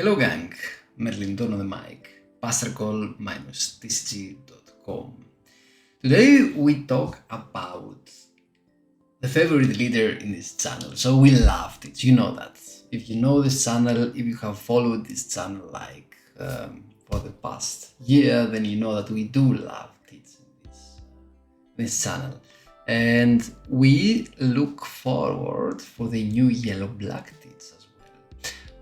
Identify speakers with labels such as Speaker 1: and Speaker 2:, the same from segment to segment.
Speaker 1: Hello gang, Merlin Don on the mic, bustercall-tcg.com. Today we talk about the favorite leader in this channel. So we loved it, you know that. If you know this channel, if you have followed this channel like for the past year, then you know that we do love Tits in this channel. And we look forward for the new yellow-black Tits as well.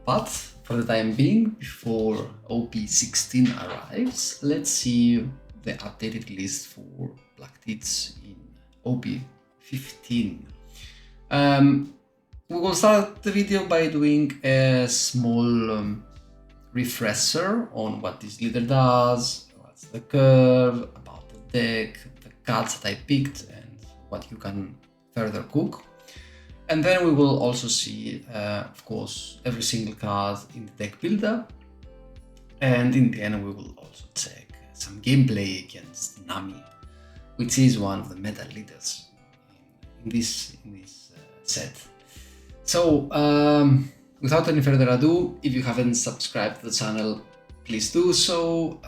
Speaker 1: But for the time being, before OP16 arrives, let's see the updated list for black Tits in OP15. We will start the video by doing a small refresher on what this leader does, what's the curve, about the deck, the cards that I picked, and what you can further cook. And then we will also see, of course, every single card in the deck builder. And in the end, we will also check some gameplay against Nami, which is one of the meta leaders in this set. So, without any further ado, if you haven't subscribed to the channel, please do so.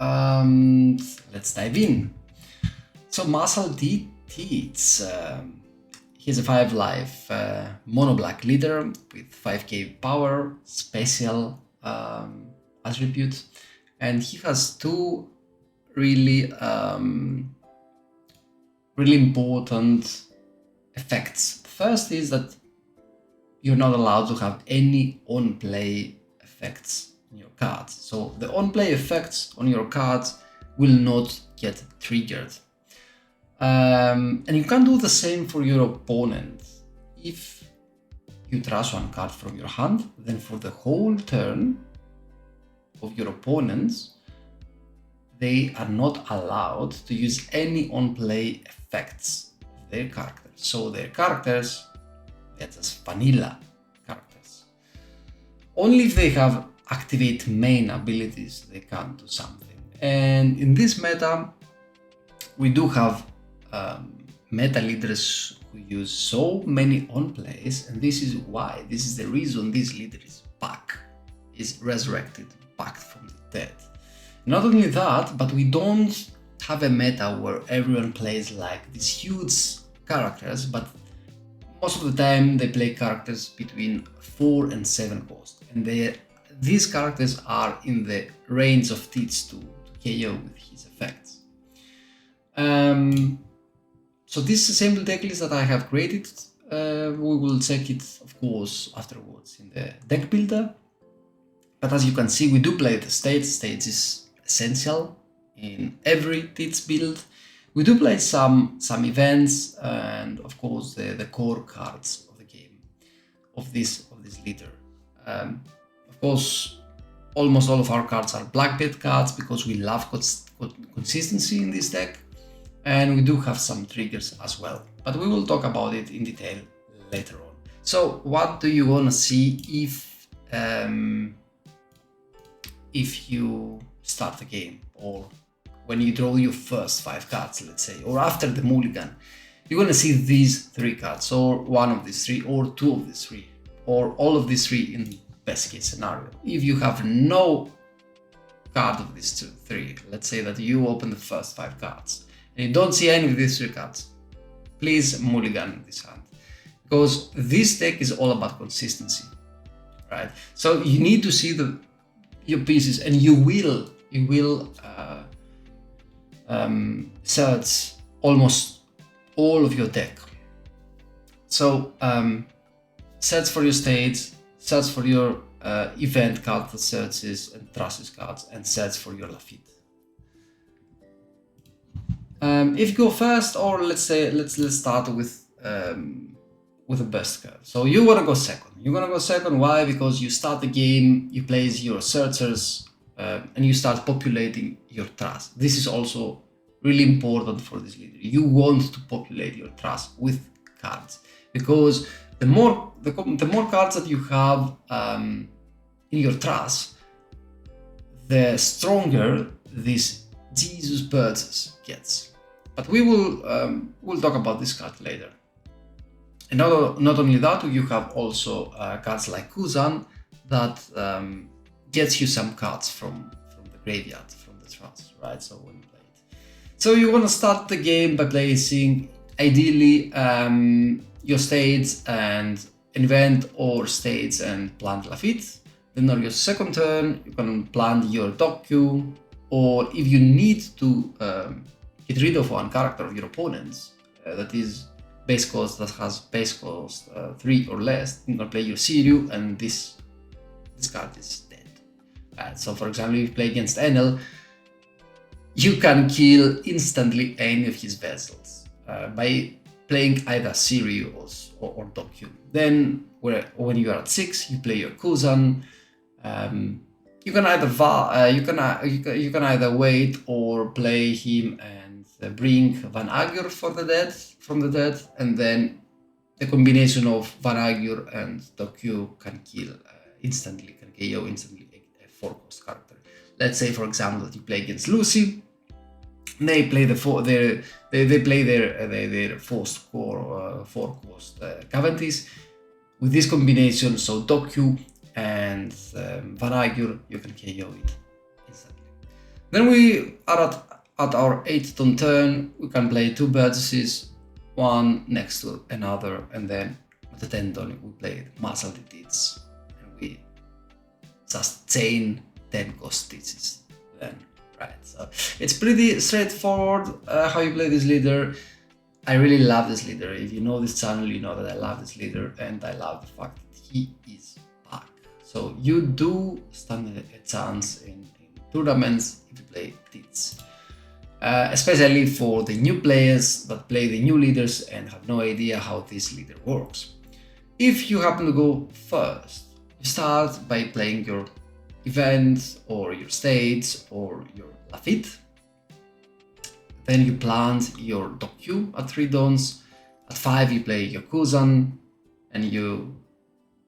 Speaker 1: Let's dive in. So, Muscle D Tits. He's a 5-life mono black leader with 5k power, special attribute, and he has two really important effects. First is that you're not allowed to have any on-play effects on your cards. So the on-play effects on your cards will not get triggered. And you can do the same for your opponent. If you trash one card from your hand, then for the whole turn of your opponents, they are not allowed to use any on-play effects of their characters. So their characters, they're just vanilla characters. Only if they have activate main abilities, they can do something. And in this meta, we do have meta leaders who use so many on-plays, and this is why, this is the reason this leader is back, is resurrected, back from the dead. Not only that, but we don't have a meta where everyone plays like these huge characters, but most of the time they play characters between 4 and 7 cost, and these characters are in the range of Tits to KO with his effects. So this simple deck list that I have created, we will check it, of course, afterwards in the deck builder. But as you can see, we do play the stage. Stage is essential in every Tits build. We do play some events and, of course, the core cards of the game of this leader. Of course, almost all of our cards are Blackbeard cards because we love consistency in this deck. And we do have some triggers as well, but we will talk about it in detail later on. So what do you want to see if you start the game, or when you draw your first 5 cards, let's say, or after the mulligan? You're going to see these 3 cards, or one of these 3, or 2 of these 3, or all of these 3 in best case scenario. If you have no card of these 3, let's say that you open the first 5 cards, and you don't see any of these 3 cards, please mulligan this hand, because this deck is all about consistency, right? So you need to see your pieces, and you will search almost all of your deck. So search for your stage, search for your event card that searches and trashes cards, and search for your Lafitte. If you go first, or let's start with a best curve. So you want to go second. You're gonna go second. Why? Because you start the game, you place your searchers, and you start populating your trust. This is also really important for this leader. You want to populate your trust with cards, because the more cards that you have in your trust, the stronger this Jesus purchase gets. But we will we'll talk about this card later. And not only that, you have also cards like Kuzan that gets you some cards from the graveyard, from the trust, right? So when you play it, so you want to start the game by placing ideally your states and invent or states and plant Lafitte. Then on your second turn, you can plant your docu, or if you need to get rid of one character of your opponents that is base cost, that has base cost 3 or less, you can play your Siriu, and this card is dead. So for example, if you play against Enel, you can kill instantly any of his vessels by playing either Siriu or docu. Then when you are at 6, you play your Kuzan. You can either wait or play him and bring Van Agur from the dead, and then the combination of Van Agur and docu can kill instantly, can KO instantly a 4-cost character. Let's say, for example, that you play against Lucy. They play their 4-cost Cavendish. With this combination, so docu and Van Agur, you can KO it instantly. Then we are at our 8th turn. We can play 2 Burgesses, one next to another, and then at the 10th turn we play Muscle Deeds, and we just chain 10-cost Stitches. Then, right? So it's pretty straightforward how you play this leader. I really love this leader. If you know this channel, you know that I love this leader, and I love the fact that he is back. So you do stand a chance in tournaments if you play Deeds. Especially for the new players that play the new leaders and have no idea how this leader works. If you happen to go first, you start by playing your events or your states or your Lafitte. Then you plant your docu at 3 dons. At 5 you play your Kuzan and you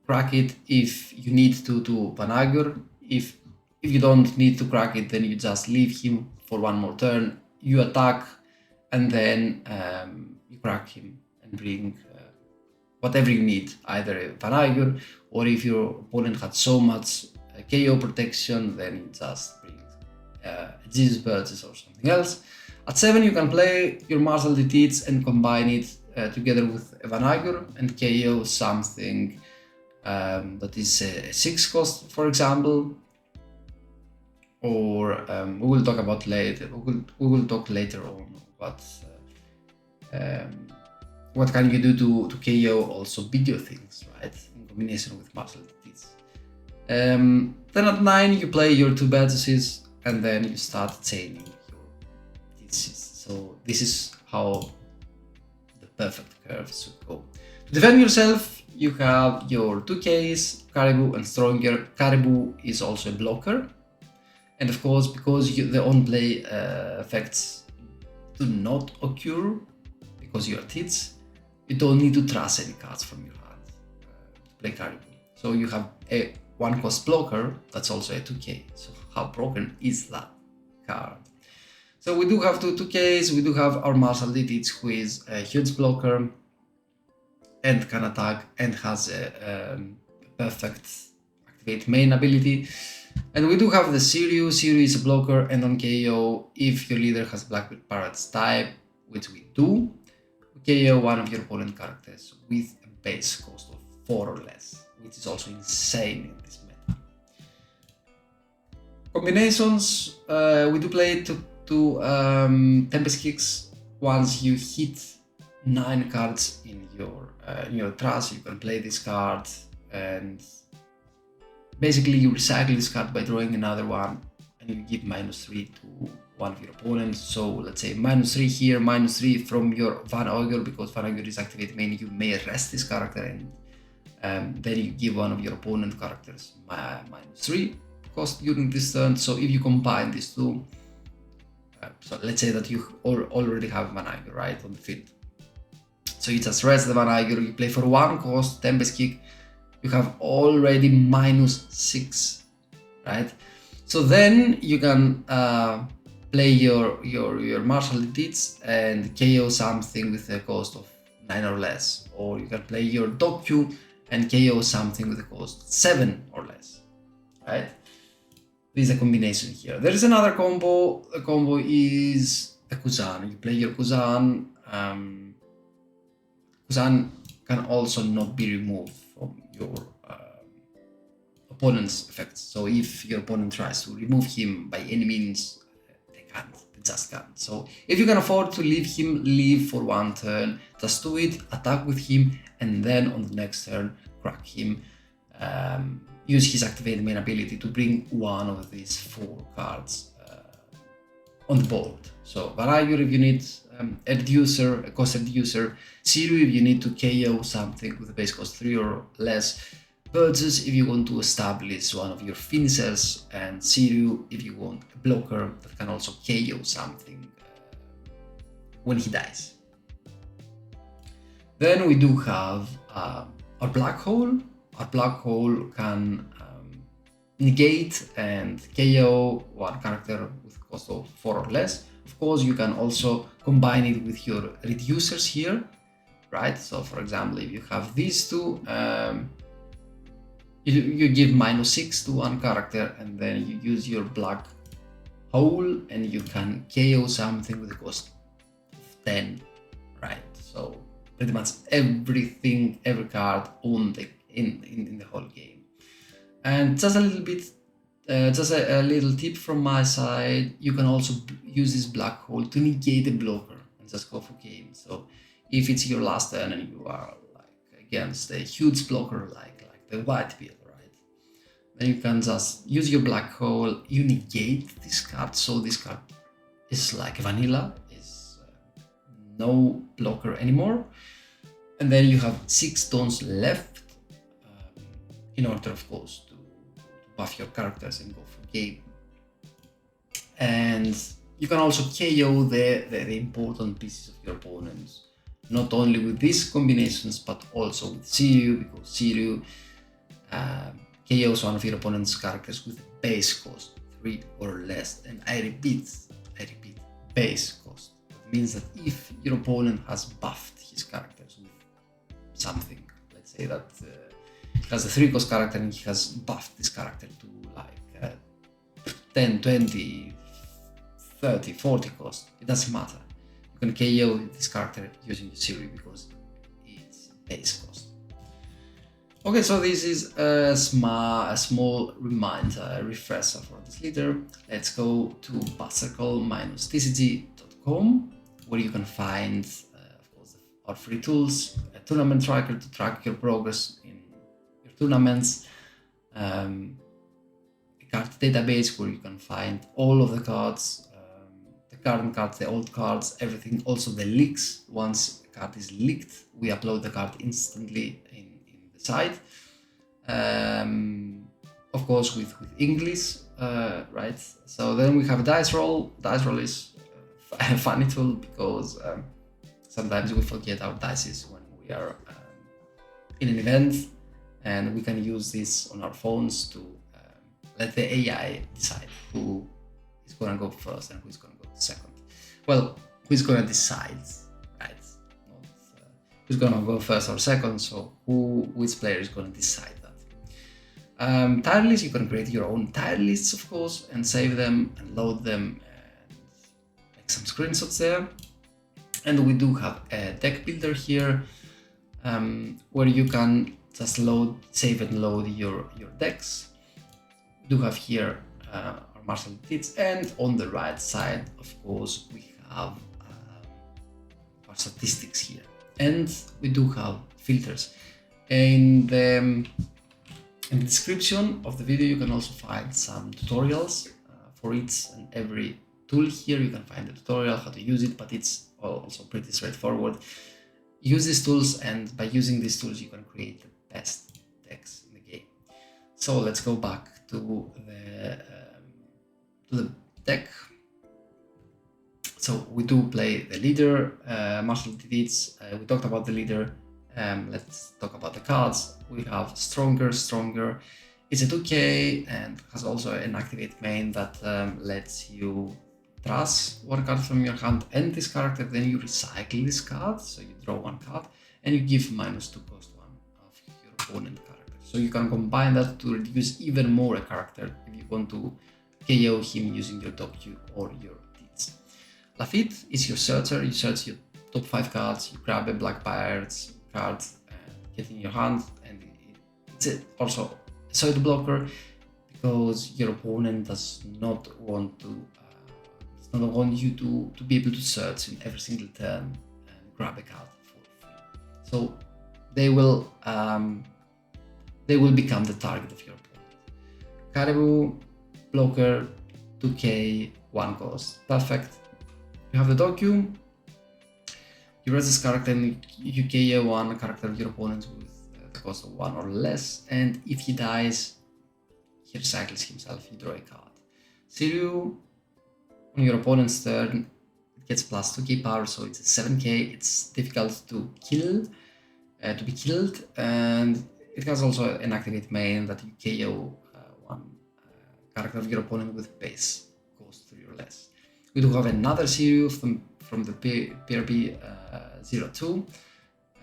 Speaker 1: crack it if you need to do Van Agur. If you don't need to crack it, then you just leave him for one more turn. You attack and then you crack him and bring whatever you need, either a Van Agur, or if your opponent had so much KO protection, then you just bring Jesus Burgess or something else. At 7 you can play your Martial Deeds and combine it together with a Van Agur and KO something that is a 6-cost, for example. Or we will talk about later. We will talk later on what can you do to KO also bigger things, right? In combination with Martial Deeds. Then at 9 you play your 2 Burgesses and then you start chaining your Deeds. So this is how the perfect curve should go. To defend yourself, you have your 2Ks, Caribou and Stronger. Caribou is also a blocker. And of course, because the on-play effects do not occur, because you are Tits, you don't need to trust any cards from your hand to play Caribou. So you have a 1-cost blocker that's also a 2K. So how broken is that card? So we do have 2Ks, we do have our Martial Deeds, who is a huge blocker and can attack and has a perfect activate main ability. And we do have the Siriu. Siriu is a blocker, and on KO, if your leader has Blackbeard Pirates type, which we do, KO one of your opponent characters with a base cost of 4 or less, which is also insane in this meta. Combinations, we do play to Tempest Kicks. Once you hit 9 cards in your trust, you can play this card, and basically you recycle this card by drawing another one, and you give -3 to one of your opponents. So let's say -3 here, -3 from your Van Agur, because Van Agur is activated main, you may arrest this character, and then you give one of your opponent characters -3 cost during this turn. So if you combine these two, so let's say that you already have Van Agur right on the field, so you just rest the Van Agur, you play for 1 cost, Tempest Kick, you have already -6, right? So then you can play your Martial Deeds and KO something with a cost of 9 or less, or you can play your docu and KO something with a cost 7 or less, right? This is a combination here. There is another combo. The combo is the Kuzan. You play your Kuzan. Kuzan can also not be removed from your opponent's effects. So if your opponent tries to remove him by any means, they can't. They just can't. So if you can afford to leave him, leave for one turn. Just do it. Attack with him, and then on the next turn, crack him. Use his activated main ability to bring one of these 4 cards on the board. So Varayur if you need a reducer, a cost reducer, Siru if you need to KO something with a base cost 3 or less, Burgess if you want to establish one of your finishers, and Siru if you want a blocker that can also KO something when he dies. Then we do have our Black Hole. Our Black Hole can negate and KO one character with a cost of 4 or less. Of course, you can also combine it with your reducers here, right? So for example, if you have these two, you give -6 to one character, and then you use your Black Hole and you can KO something with a cost of 10, right? So pretty much everything, every card on the in the whole game. And just a little bit, just a little tip from my side, you can also use this Black Hole to negate a blocker and just go for game. So if it's your last turn and you are like against a huge blocker like the Whitebeard, right, then you can just use your Black Hole, you negate this card, so this card is like vanilla, is no blocker anymore, and then you have 6 turns left in order, of course, to buff your characters and go for game. And you can also KO the important pieces of your opponents, not only with these combinations, but also with Siru, because Siru KOs one of your opponent's characters with base cost 3 or less. And I repeat, base cost. It means that if your opponent has buffed his characters with something, let's say that has a 3 cost character and he has buffed this character to like 10, 20, 30, 40 cost. It doesn't matter. You can KO this character using the Siri because it's base cost. Okay, so this is a small reminder, a refresher for this leader. Let's go to bustercall-tcg.com, where you can find, of course, our free tools, a tournament tracker to track your progress in tournaments, a card database where you can find all of the cards, the current cards, the old cards, everything, also the leaks. Once a card is leaked, we upload the card instantly in the site. Of course with English, right? So then we have Dice Roll. Dice Roll is a funny tool because sometimes we forget our dices when we are in an event, and we can use this on our phones to let the AI decide who is going to go first and who is going to go second. Well, who is going to decide, right? Not who's going to go first or second, so which player is going to decide that. Tire lists, you can create your own tire lists, of course, and save them and load them and make some screenshots there. And we do have a deck builder here, where you can just save and load your decks. We do have here our martial deeds, and on the right side, of course, we have our statistics here, and we do have filters. In the description of the video, you can also find some tutorials for each and every tool here. You can find the tutorial how to use it, but it's also pretty straightforward. Use these tools, and by using these tools, you can create the best decks in the game. So let's go back to the deck. So we do play the leader, martial deeds. We talked about the leader. Let's talk about the cards. We have Stronger. It's a 2k and has also an activate main that lets you trash one card from your hand and this character, then you recycle this card, so you draw one card and you give -2 cost one of your opponent character. So you can combine that to reduce even more a character if you want to KO him using your docu or your deeds. Lafitte is your searcher. You search your top 5 cards, you grab a Black Pirates card and get in your hand, and it's also a side blocker because your opponent does not want you to be able to search in every single turn and grab a card for free. So they will become the target of your opponent. Caribou blocker, 2k, 1 cost, perfect. You have the docu. You raise this character and you KO one character of your opponent with the cost of 1 or less, and if he dies, he recycles himself, you draw a card. Siriu, on your opponent's turn, it gets plus 2k power, so it's a 7k, it's difficult to kill, to be killed, and it has also an activate main that you KO one character of your opponent with base cost 3 or less. We do have another Siriu from the PRB 02,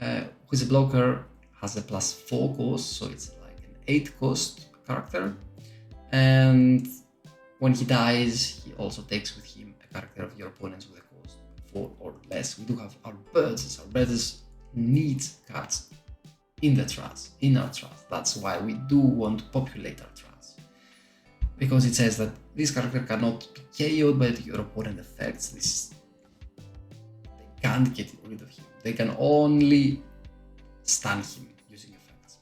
Speaker 1: who is a blocker, has a plus 4 cost, so it's like an 8 cost character, and when he dies, he also takes with him a character of your opponents with a cost 4 or less. We do have our birds. Our birds need cards in the trash, in our trash. That's why we do want to populate our trash, because it says that this character cannot be KO'd by your opponent effects. They can't get rid of him. They can only stun him using effects.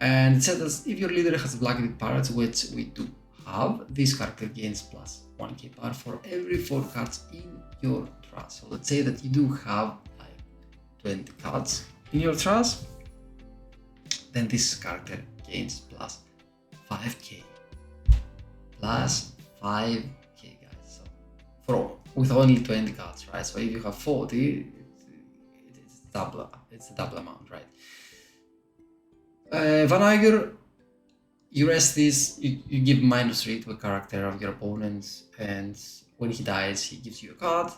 Speaker 1: And it says that if your leader has Blackbeard Pirates, which we do have, this character gains plus 1k power for every 4 cards in your trash. So let's say that you do have like 20 cards in your trash, then this character gains plus 5k. Plus 5k, guys. So with only 20 cards, right? So if you have 40, it's double. It's a double amount, right? Van Iger, you rest this. You give -3 to a character of your opponent, and when he dies, he gives you a card.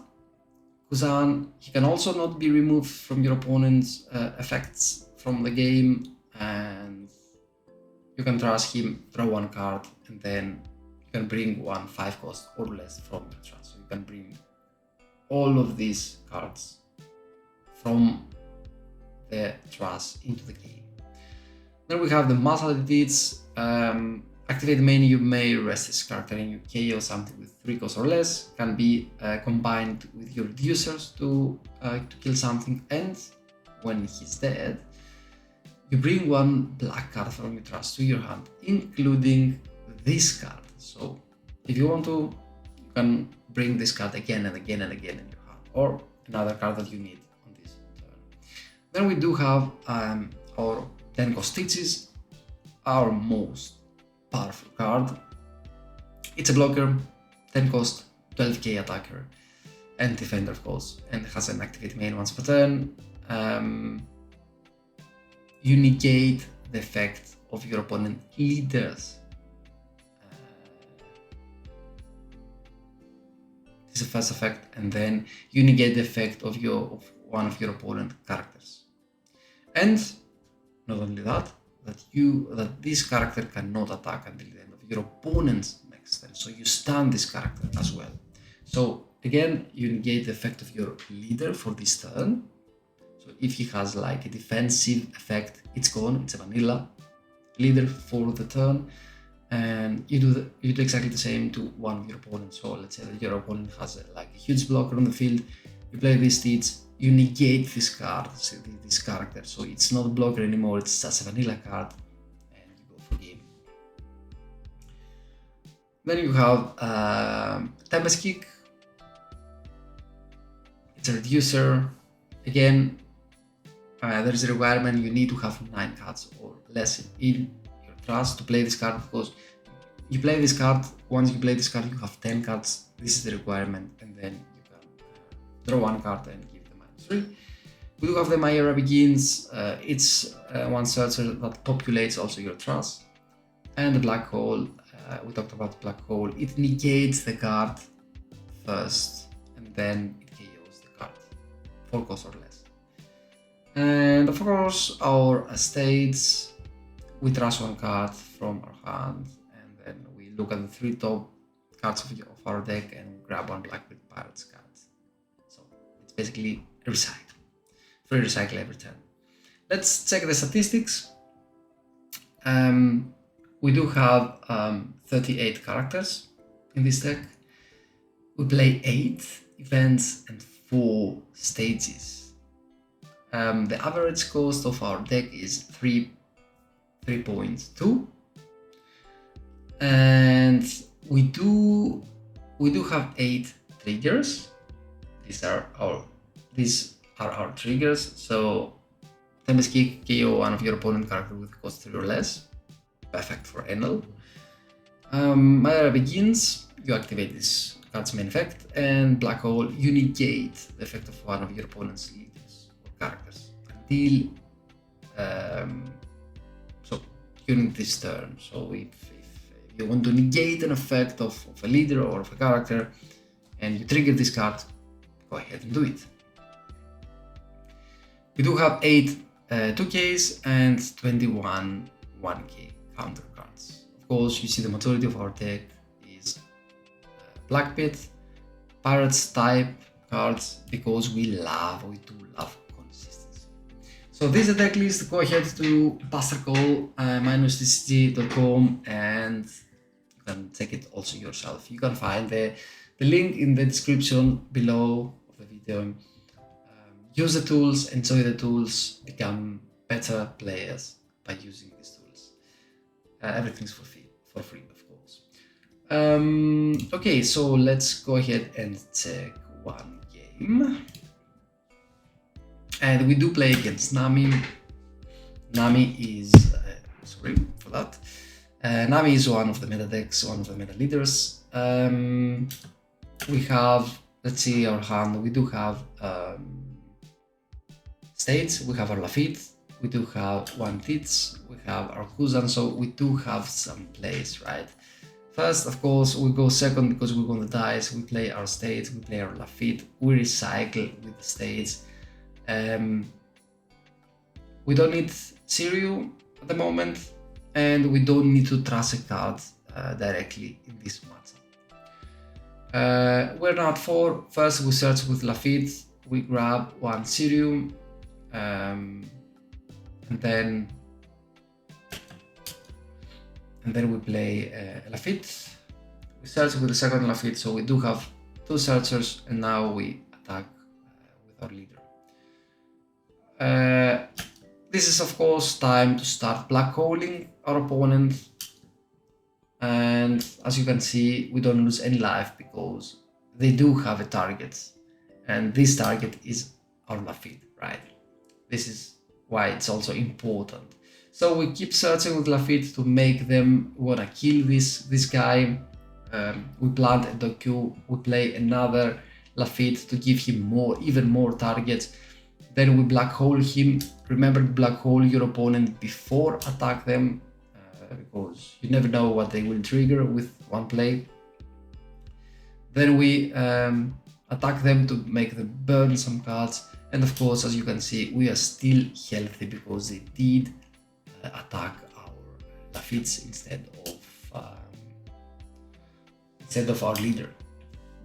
Speaker 1: Kuzan, he can also not be removed from your opponent's effects from the game, and you can trust him, draw 1 card, and then you can bring 1 5 cost or less from your trust. So you can bring all of these cards from the trust into the game. Then we have the muscle deeds. Activate main, you may rest this character and you KO something with 3 costs or less. Can be combined with your reducers to kill something, and when he's dead, you bring 1 black card from your trust to your hand, including this card. So if you want to, you can bring this card again and again and again in your hand, or another card that you need on this turn. Then we do have our 10 cost stitches, our most powerful card. It's a blocker, 10 cost, 12k attacker, and defender of course, and has an activate main once per turn. You negate the effect of your opponent leaders. This is the first effect, and then you negate the effect of one of your opponent characters. And not only that, that this character cannot attack until the end of your opponent's next turn. So you stun this character as well. So again, you negate the effect of your leader for this turn. So if he has like a defensive effect, it's gone. It's a vanilla leader for the turn, and you do exactly the same to one of your opponents. So let's say that your opponent has like a huge blocker on the field. You play these deeds. You negate this card, this character, so it's not a blocker anymore, it's just a vanilla card, and you go for game. Then you have Tempest Kick. It's a reducer. Again, there is a requirement, you need to have 9 cards or less in your trust to play this card, because you play this card, once you play this card, you have 10 cards, this is the requirement, and then you can draw 1 card and give 3. We do have the My Era Begins. It's one searcher that populates also your trust. And the Black Hole, we talked about Black Hole. It negates the card first, and then it KOs the card, 4 costs or less. And of course, our estates, we trust 1 card from our hand, and then we look at the 3 top cards of our deck and grab one Blackbeard Pirates card. So it's basically a recycle. Free recycle every turn. Let's check the statistics. We do have 38 characters in this deck. We play 8 events and 4 stages. The average cost of our deck is 3.2, and we do have 8 triggers. These are our triggers. So Tempest Kick, KO one of your opponent character with cost 3 or less. Perfect for Enel. My era begins. You activate this card's main effect, and Black Hole, you negate the effect of one of your opponent's leaders or characters until so during this turn. So if you want to negate an effect of a leader or of a character and you trigger this card, go ahead and do it. We do have 8 2Ks and 21 1K counter cards. Of course, you see the majority of our deck is Blackbeard Pirates type cards because we do love consistency. So this is the deck list. Go ahead to bustercall-tcg.com and you can check it also yourself. You can find the link in the description below of the video. Use the tools, enjoy the tools, become better players by using these tools. Everything's for free, of course. Okay, so let's go ahead and check one game. And we do play against Nami. Nami is, sorry for that. Nami is one of the meta decks, one of the meta leaders. We have, let's see our hand, we do have states, we have our Lafitte, we do have one Tits, we have our Kuzan, so we do have some plays, right? First, of course, we go second because we want the dice, we play our states, we play our Lafitte, we recycle with the states. We don't need Siriu at the moment, and we don't need to trust a card directly in this matchup. We're now at 4. First, we search with Lafitte, we grab one Siriu, and then we play Lafitte. We search with the second Lafitte, so we do have 2 searchers, and now we attack with our leader. This is of course time to start black holing our opponent, and as you can see, we don't lose any life because they do have a target, and this target is our Lafitte, right? This is why it's also important. So we keep searching with Lafitte to make them wanna kill this guy. We plant a Doku, we play another Lafitte to give him even more targets. Then we black hole him. Remember to black hole your opponent before attack them, because you never know what they will trigger with one play. Then we attack them to make them burn some cards. And of course, as you can see, we are still healthy because they did attack our Lafittes instead of our leader.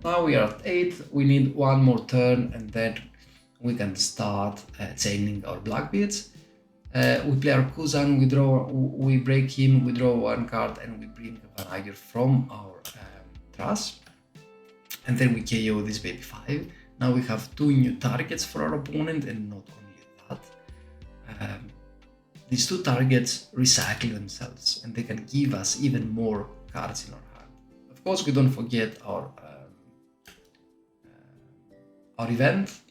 Speaker 1: Now we are at 8. We need one more turn, and then we can start chaining our Blackbeards. We play our Kuzan, we break him, we draw one card, and we bring a Vanagir from our trash. And then we KO this baby 5. Now we have 2 new targets for our opponent, and not only that, these 2 targets recycle themselves, and they can give us even more cards in our hand. Of course, we don't forget our event.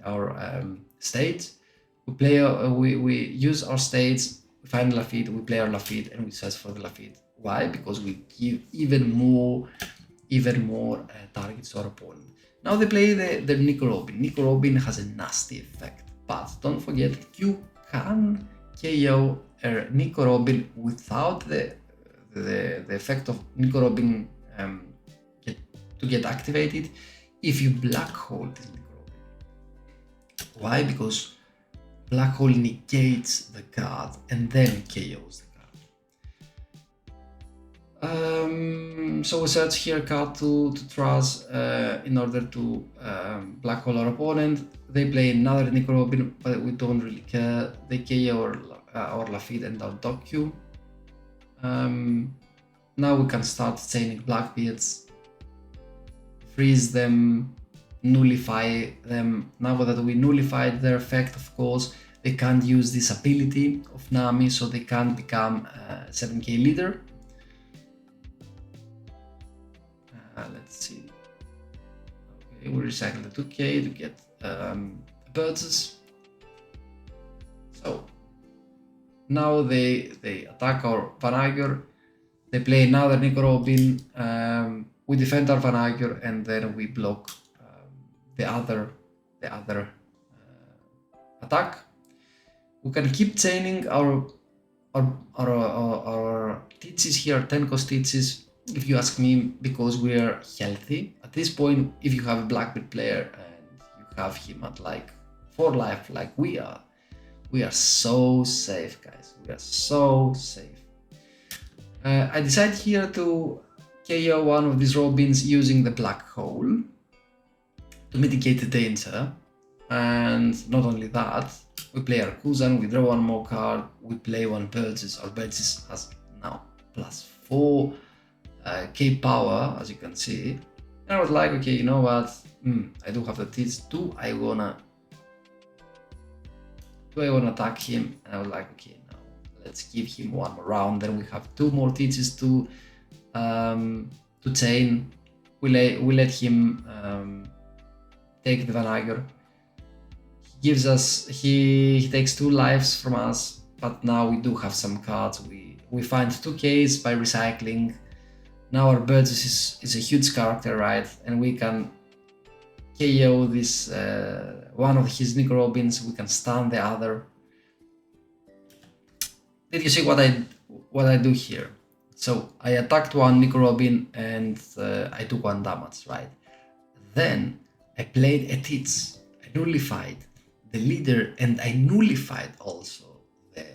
Speaker 1: Our states. We use our states, we find Lafitte, we play our Lafitte, and we search for the Lafitte. Why? Because we give even more targets to our opponent. Now they play the Nico Robin. Nico Robin has a nasty effect, but don't forget you can KO Nico Robin without the effect of Nico Robin to get activated if you black hole this Nico Robin. Why? Because black hole negates the card and then KOs the So we search here card to trust in order to black hole our opponent. They play another Necrobin, but we don't really care. They KO our Lafitte and our Docu. Now we can start chaining Blackbeards, freeze them, nullify them. Now that we nullified their effect, of course, they can't use this ability of Nami, so they can't become 7k leader. Let's see. Okay, we recycle the 2k to get birds. So now they attack our Vanagor. They play another Necrobin. We defend our Vanagor, and then we block the other attack. We can keep chaining our Teaches here, 10 cost Teaches, if you ask me, because we are healthy. At this point, if you have a Blackbeard player and you have him at like 4 life like we are so safe, guys. We are so safe. I decide here to KO one of these Robins using the black hole to mitigate the danger. And not only that, we play our Kuzan, we draw one more card, we play one Burgess. Our Burgess has now +4 K power, as you can see. And I was like, okay, you know what? I do have the Teats. Do I wanna attack him? And I was like, okay, now let's give him one more round. Then we have 2 more Teats to chain. We let him take the Vanagor. He takes 2 lives from us, but now we do have some cards. We find 2Ks by recycling. Now our Burgess is a huge character, right? And we can KO this one of his Necrobins. We can stun the other. Did you see what I do here? So I attacked one Necrobin and I took 1 damage, right? Then I played a Teats. I nullified the leader and I nullified also the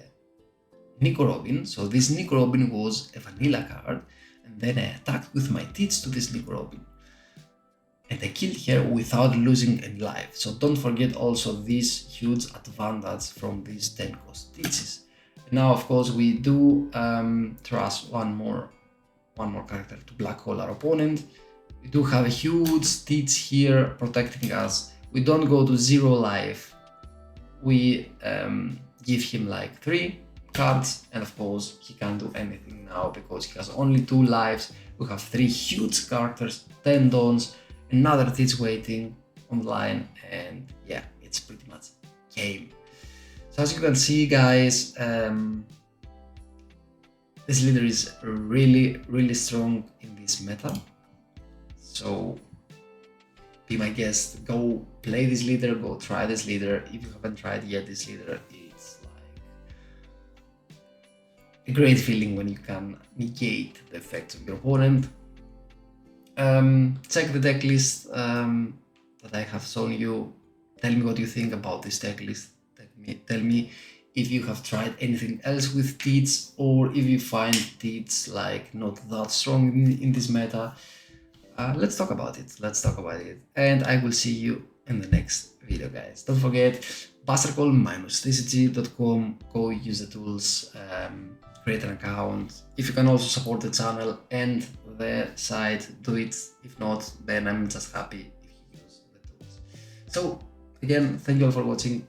Speaker 1: Necrobin. So this Necrobin was a vanilla card, and then I attacked with my Teats to this Necrobin. And I killed her without losing any life. So don't forget also this huge advantage from these 10 cost Teaches. Now, of course, we do trust one more character to black hole our opponent. We do have a huge Teats here protecting us. We don't go to 0 life. We give him like 3 cards, and of course he can't do anything now because he has only 2 lives. We have 3 huge characters, 10 Dawns, another Teats waiting online, and yeah, it's pretty much game. So as you can see, guys, this leader is really strong in this meta. So be my guest, go play this leader, go try this leader. If you haven't tried yet this leader, it's like a great feeling when you can negate the effects of your opponent. Check the deck list that I have shown you. Tell me what you think about this deck list. Tell me if you have tried anything else with Teats, or if you find Teats like not that strong in this meta. Let's talk about it. And I will see you in the next video, guys. Don't forget, bustercall-tcg.com. Go use the tools, create an account. If you can also support the channel and the site, do it. If not, then I'm just happy if you use the tools. So again, thank you all for watching.